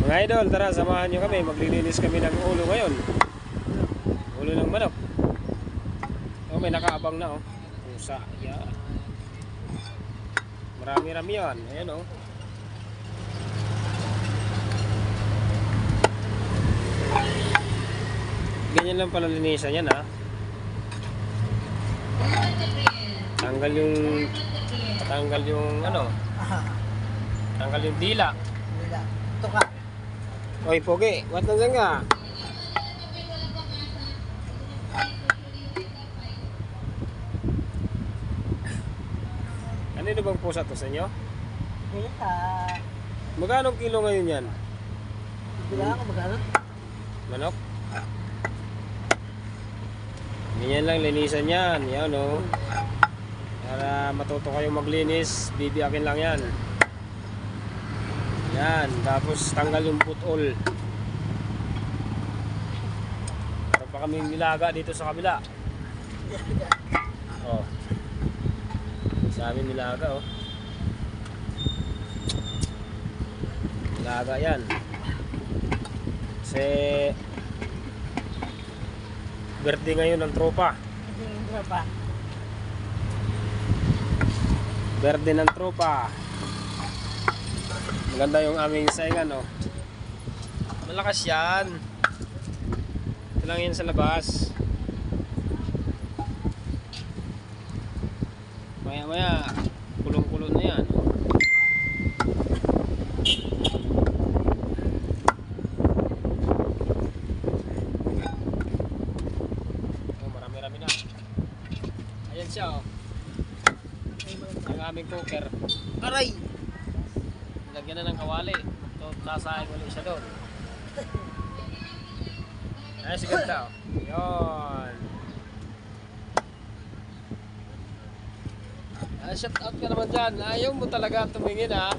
Mga idol, tara, samahan nyo kami. Maglilinis kami ng ulo ngayon. Ulo ng manok. Oh, may nakaabang na, oh. Pusa, yeah. Marami-rami yan. Ayan, oh. Ganyan lang pala linisan yan, ha. Tanggal yung ano. Tanggal yung dila. Ito ka. Oy, pogi, what nandiyan ka? Kanino bang pusa to sa inyo? Kita. Magkano kilo ngayon yan? Bila ako magano? Manok? Ganyan lang linisan yan. Yan, oh. Para matuto kayo maglinis, bibiyakin lang yan. Yan, tapos tanggal yung putol. Para pa kami nilaga dito sa kabila. Oh. Sa amin nilaga, oh. Nilaga yan. Kasi birthday ngayon ng tropa. Birthday ng tropa. Maganda yung aming saingan, oh. Malakas yan. Ito lang yan sa labas. Maya maya kulong-kulong na yan. Oh, marami-rami na. Ayan siya, oh. Ang aming cooker. Aray! Lagyan na ng kawali. So, nasahin ulit siya doon. Ayan si ganda, oh. Yun. Shout out ka naman dyan. Ayaw mo talaga tumingin, ha.